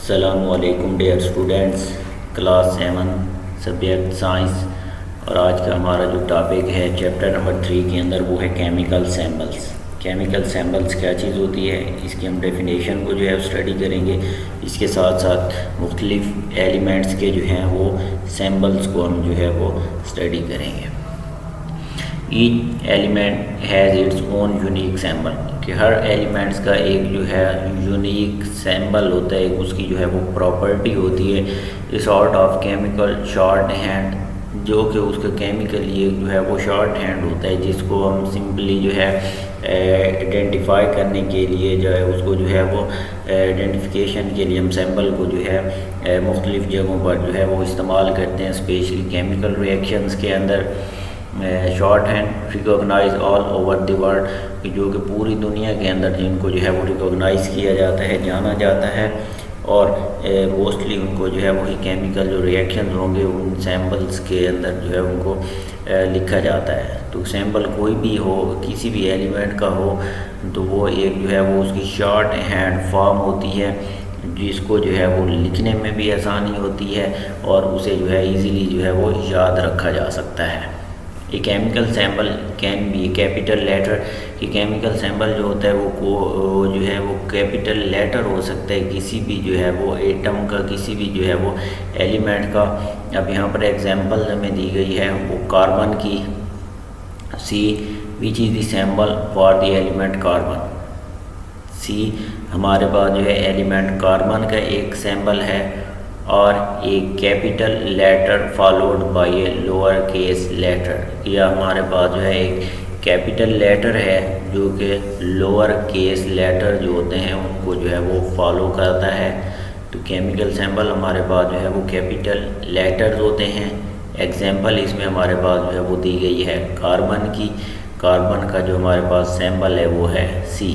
अस्सलामुअलैकुम dear students, class 7 subject science. और आज का हमारा जो टॉपिक है चैप्टर नंबर 3 के अंदर वो है केमिकल सैम्बल्स। केमिकल सैम्बल्स क्या चीज़ होती है, इसकी हम डेफिनेशन को जो है स्टडी करेंगे। इसके साथ साथ मुख्तलिफ एलिमेंट्स के जो हैं वो सैम्बल्स को हम जो है वो स्टडी करेंगे। Each element has its own unique sample, कि हर एलिमेंट्स का एक जो है यूनिक सैम्बल होता है, उसकी जो है वो प्रॉपर्टी होती है। A sort of chemical short hand, जो कि उसका केमिकल ये जो है वो शॉर्ट हैंड होता है, जिसको हम सिंपली जो है आइडेंटिफाई करने के लिए जो है उसको जो है वो आइडेंटिफिकेशन के लिए हम सैम्बल को जो है मुख्तलिफ़ जगहों पर जो है वो इस्तेमाल करते हैं, स्पेशली केमिकल रिएक्शंस के अंदर। Short hand recognise all over the world, जो कि पूरी दुनिया के अंदर जिनको जो है वो रिकॉग्नाइज किया जाता है, जाना जाता है। और मोस्टली उनको जो है वही केमिकल जो रिएक्शन होंगे उन सैम्बल्स के अंदर जो है उनको लिखा जाता है। तो सैम्बल कोई भी हो, किसी भी एलिमेंट का हो, तो वो एक जो है वो उसकी शॉर्ट हैंड फॉर्म होती है, जिसको जो है वो लिखने में भी आसानी होती है और उसे जो है इजीली जो है वो याद रखा जा सकता है। A chemical symbol can be capital letter, कि केमिकल सैम्बल जो होता है वो जो है वो कैपिटल लेटर हो सकता है किसी भी जो है वो एटम का, किसी भी जो है वो एलिमेंट का। अब यहाँ पर एग्जांपल हमें दी गई है वो कार्बन की, C which is the symbol for the element carbon. C हमारे पास जो है एलिमेंट कार्बन का एक सैम्बल है और एक capital letter followed by a lower case letter. या हमारे पास जो है एक कैपिटल लेटर है जो कि लोअर केस लेटर जो होते हैं उनको जो है वो फॉलो करता है। तो केमिकल सैम्बल हमारे पास जो है वो कैपिटल लेटर्स होते हैं। एग्जांपल इसमें हमारे पास जो है वो दी गई है कार्बन की। कार्बन का जो हमारे पास सैम्बल है वो है सी।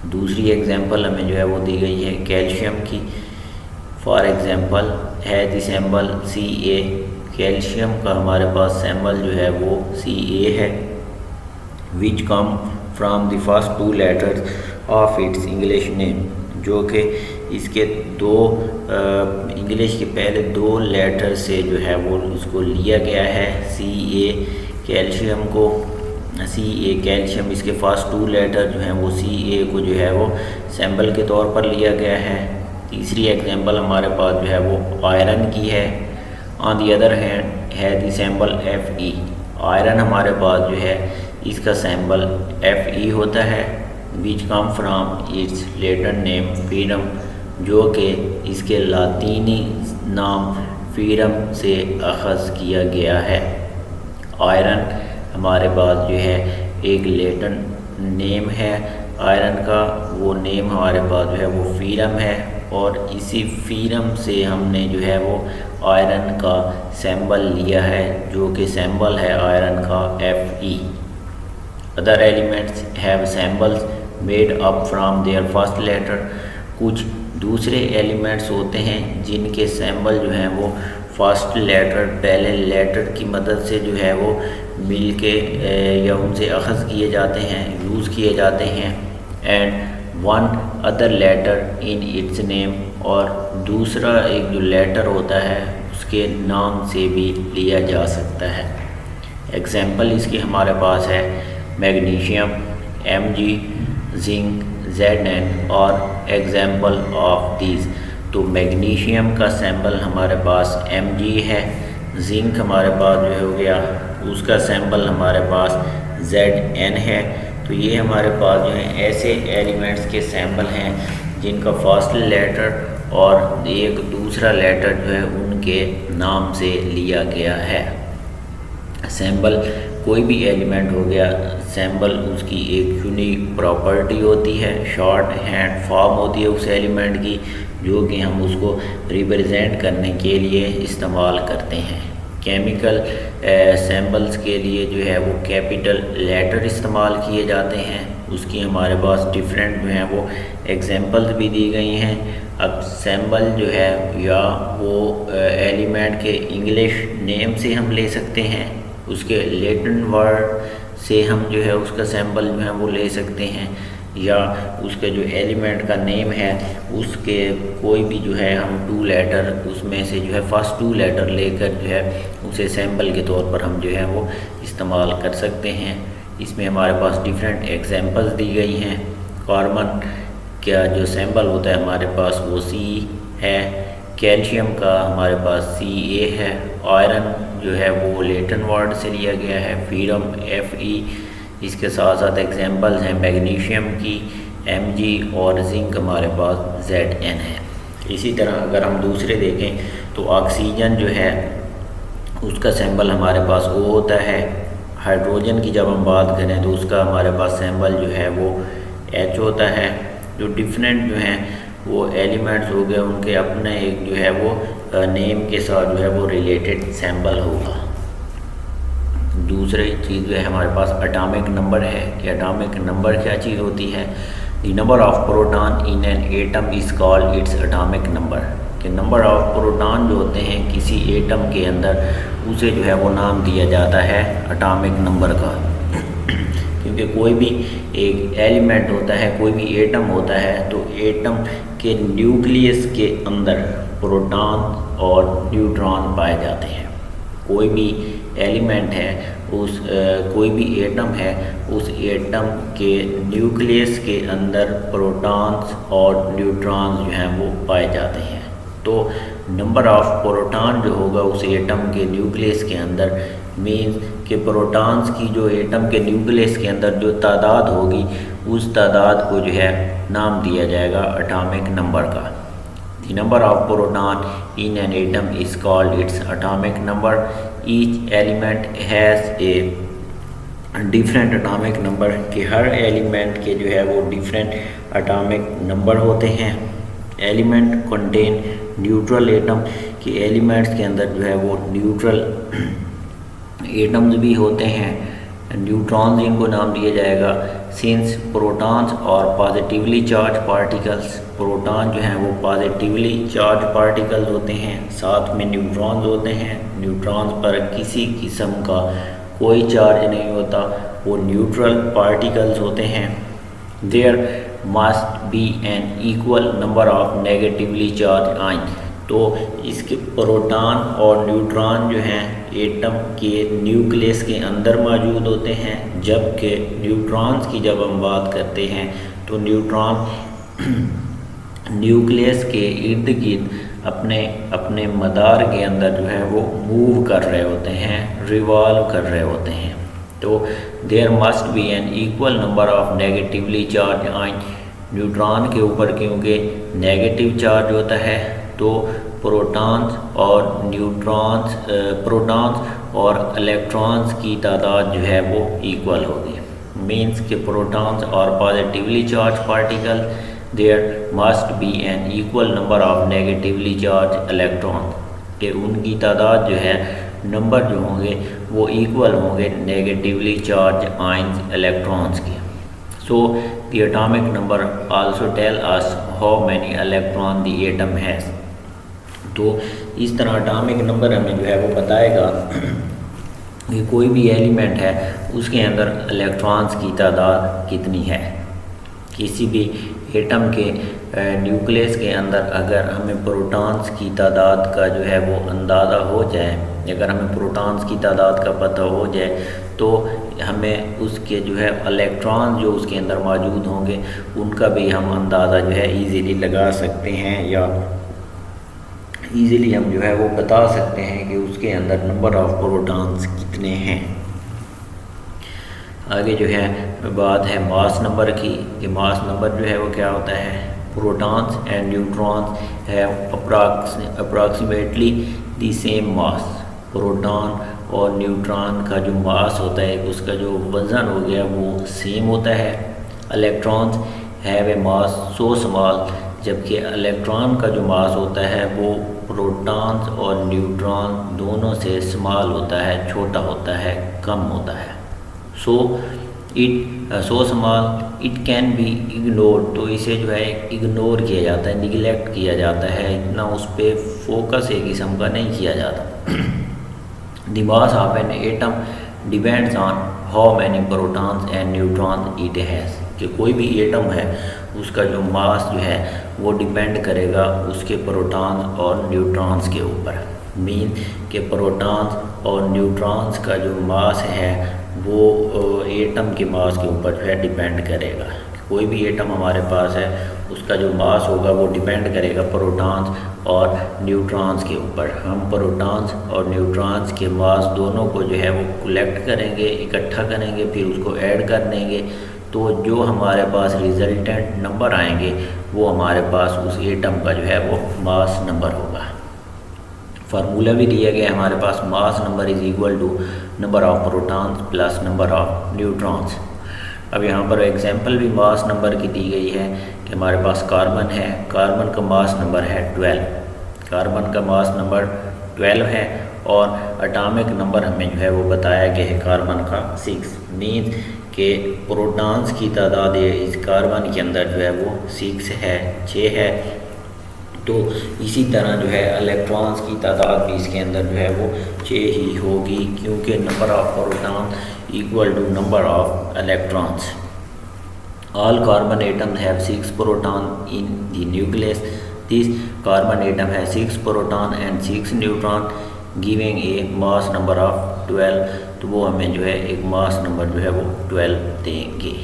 दूसरी एग्जांपल हमें जो है वो दी गई है कैल्शियम की। फॉर एग्ज़ाम्पल है द सैम्बल Ca। कैल्शियम का हमारे पास सैम्बल जो है वो Ca है, which come from the first two letters of its English name, जो कि इसके दो इंग्लिश के पहले दो लेटर से जो है वो इसको लिया गया है। Ca कैल्शियम को, Ca कैल्शियम, इसके फर्स्ट टू लेटर जो हैं वो Ca को जो है वो सैम्बल के तौर पर लिया गया है। तीसरी एग्जांपल हमारे पास जो है वो आयरन की है। ऑन दी अदर हैंड है दी सैम्बल Fe। आयरन हमारे पास जो है इसका सैम्बल Fe होता है, which come from its Latin name ferrum, जो कि इसके लातीनी नाम फीरम से अखज़ किया गया है। आयरन हमारे पास जो है एक लैटिन नेम है आयरन का, वो नेम हमारे पास जो है वो फीरम है और इसी फीरम से हमने जो है वो आयरन का सैम्बल लिया है, जो कि सैम्बल है आयरन का Fe। Other elements have symbols made up from their first letter. कुछ दूसरे एलिमेंट्स होते हैं जिनके सैम्बल जो हैं वो फर्स्ट लेटर, पहले लेटर की मदद से जो है वो मिल के या उनसे अखज़ किए जाते हैं, यूज़ किए जाते हैं। And one other letter in its name, और दूसरा एक जो लेटर होता है उसके नाम से भी लिया जा सकता है। एग्जांपल इसके हमारे पास है मैग्नीशियम Mg, जिंक Zn और एग्जांपल ऑफ दीज। तो मैग्नीशियम का सैम्बल हमारे पास Mg है, जिंक हमारे पास जो हो गया उसका सैम्बल हमारे पास Zn है। तो ये हमारे पास जो है ऐसे एलिमेंट्स के सैम्बल हैं जिनका फर्स्ट लेटर और एक दूसरा लेटर जो है उनके नाम से लिया गया है। सैम्बल कोई भी एलिमेंट हो गया, सैम्बल उसकी एक यूनिक प्रॉपर्टी होती है, शॉर्ट हैंड फॉर्म होती है उस एलिमेंट की, जो कि हम उसको रिप्रेजेंट करने के लिए इस्तेमाल करते हैं। केमिकल सैम्बल्स के लिए जो है वो कैपिटल लेटर इस्तेमाल किए जाते हैं। उसकी हमारे पास डिफरेंट जो हैं वो एग्जांपल्स भी दी गई हैं। अब सैम्बल जो है या वो एलिमेंट के इंग्लिश नेम से हम ले सकते हैं, उसके लैटिन वर्ड से हम जो है उसका सैम्बल जो है वो ले सकते हैं, या उसके जो एलिमेंट का नेम है उसके कोई भी जो है हम 2 लेटर उसमें से जो है फर्स्ट 2 लेटर लेकर जो है उसे सैम्पल के तौर पर हम जो है वो इस्तेमाल कर सकते हैं। इसमें हमारे पास डिफरेंट एग्जांपल्स दी गई हैं। कार्बन का जो सैम्पल होता है हमारे पास वो C है, कैल्शियम का हमारे पास Ca है, आयरन जो है वो लेटिन वर्ड से लिया गया है, फीरम Fe। इसके साथ साथ एग्जांपल्स हैं मैग्नीशियम की Mg और जिंक हमारे पास Zn है। इसी तरह अगर हम दूसरे देखें तो ऑक्सीजन जो है उसका सैम्पल हमारे पास O होता है। हाइड्रोजन की जब हम बात करें तो उसका हमारे पास सैम्पल जो है वो H होता है। जो डिफरेंट जो हैं वो एलिमेंट्स हो गए उनके अपने एक जो है वो नेम के साथ जो है वो रिलेटेड सैम्पल होगा। दूसरी चीज़ जो है हमारे पास एटॉमिक नंबर है कि एटॉमिक नंबर क्या चीज़ होती है। The number of proton in an atom is called its atomic number. कि नंबर ऑफ प्रोटॉन जो होते हैं किसी एटम के अंदर उसे जो है वो नाम दिया जाता है एटॉमिक नंबर का। क्योंकि कोई भी एक एलिमेंट होता है, कोई भी एटम होता है, तो एटम के न्यूक्लियस के अंदर प्रोटॉन और न्यूट्रॉन पाए जाते हैं। कोई भी एलिमेंट है उस कोई भी एटम है उस एटम के न्यूक्लियस के अंदर प्रोटॉन्स और न्यूट्रॉन्स जो हैं वो पाए जाते हैं। तो नंबर ऑफ प्रोटॉन जो होगा उस एटम के न्यूक्लियस के अंदर मीन्स कि प्रोटॉन्स की जो एटम के न्यूक्लियस के अंदर जो तादाद होगी उस तादाद को जो है नाम दिया जाएगा एटॉमिक नंबर का। The number of proton in an atom is called its atomic number. Each element has a different atomic number कि हर एलिमेंट के जो है वो डिफरेंट एटॉमिक नंबर होते हैं। एलिमेंट कंटेन न्यूट्रल एटम कि एलिमेंट्स के अंदर जो है वो न्यूट्रल एटम्स भी होते हैं। न्यूट्रॉन्स इनको नाम दिया जाएगा। सिंस प्रोटॉन्स और पॉजिटिवली चार्ज पार्टिकल्स, प्रोटॉन जो हैं वो पॉजिटिवली चार्ज पार्टिकल्स होते हैं, साथ में न्यूट्रॉन्स होते हैं। न्यूट्रॉन्स पर किसी किस्म का कोई चार्ज नहीं होता, वो न्यूट्रल पार्टिकल्स होते हैं। There must be an equal number of negatively charge ion. तो इसके प्रोटॉन और न्यूट्रॉन जो हैं एटम के न्यूक्लियस के अंदर मौजूद होते हैं, जबकि न्यूट्रॉन्स की जब हम बात करते हैं तो न्यूट्रॉन न्यूक्लियस के इर्द गिर्द अपने अपने मदार के अंदर जो है वो मूव कर रहे होते हैं, रिवॉल्व कर रहे होते हैं। तो there must be an equal number of negatively charge ion. Neutron के ऊपर क्योंकि नेगेटिव चार्ज होता है तो प्रोटॉन्स और इलेक्ट्रॉन्स की तादाद जो है वो इक्वल होगी। मीन्स के प्रोटॉन्स और positively charge particle there must be an equal number of negatively charge electron के उनकी तादाद जो है नंबर जो होंगे वो इक्वल होंगे नेगेटिवली चार्ज आयन्स इलेक्ट्रॉन्स के। So the atomic number also tell us how many electron the atom has. तो इस तरह एटॉमिक नंबर हमें जो है वो बताएगा कि कोई भी एलिमेंट है उसके अंदर इलेक्ट्रॉन्स की तादाद कितनी है। किसी भी एटम के न्यूक्लियस के अंदर अगर हमें प्रोटॉन्स की तादाद का जो है वो अंदाज़ा हो जाए, अगर हमें प्रोटॉन्स की तादाद का पता हो जाए तो हमें उसके जो है इलेक्ट्रॉन जो उसके अंदर मौजूद होंगे उनका भी हम अंदाज़ा जो है इजीली लगा सकते हैं, या इजीली हम जो है वो बता सकते हैं कि उसके अंदर नंबर ऑफ प्रोटॉन्स कितने हैं। आगे जो है बात है मास नंबर की कि मास नंबर जो है वो क्या होता है। Protons and neutrons have approximately the same mass. Proton और न्यूट्रॉन का जो मास होता है उसका जो वज़न हो गया वो सेम होता है। Electrons have a mass so small, जबकि इलेक्ट्रॉन का जो मास होता है वो प्रोटॉन्स और न्यूट्रॉन दोनों से स्मॉल होता है, छोटा होता है, कम होता है। So small it can be ignore, तो इसे जो है इग्नोर किया जाता है, निगलेक्ट किया जाता है, इतना उस पर फोकस एक किस्म का नहीं किया जाता। The mass of an atom depends on how many protons and neutrons it has. कि कोई भी एटम है उसका जो मास जो है वो डिपेंड करेगा उसके प्रोटॉन्स और न्यूट्रॉन्स के ऊपर। मीन कि प्रोटॉन्स और न्यूट्रॉन्स का जो मास है वो एटम के मास के ऊपर जो है डिपेंड करेगा। कोई भी एटम हमारे पास है उसका जो मास होगा वो डिपेंड करेगा प्रोटॉन्स और न्यूट्रॉन्स के ऊपर। हम प्रोटॉन्स और न्यूट्रॉन्स के मास दोनों को जो है वो कलेक्ट करेंगे, इकट्ठा करेंगे, फिर उसको ऐड कर देंगे, तो जो हमारे पास रिजल्टेंट नंबर आएंगे वो हमारे पास उस एटम का जो है वो मास नंबर होगा। फार्मूला भी दिया गया है हमारे पास, mass number is equal to number of protons plus number of neutrons. अब यहाँ पर एग्जांपल भी मास नंबर की दी गई है कि हमारे पास कार्बन है, कार्बन का मास नंबर है 12, कार्बन का मास नंबर 12 है और एटॉमिक नंबर हमें जो है वो बताया गया है कार्बन का 6। मीन कि प्रोटॉन्स की तादाद इस कार्बन के अंदर जो है वो 6 है, 6 है। तो इसी तरह जो है इलेक्ट्रॉन्स की तादाद भी इसके अंदर जो है वो 6 ही होगी, क्योंकि number of proton equal to number of electrons. All carbon atoms have 6 proton in the nucleus. This carbon atom है 6 proton and 6 neutron giving a mass number of 12। तो वो हमें जो है एक मास नंबर जो है वो 12 देंगे।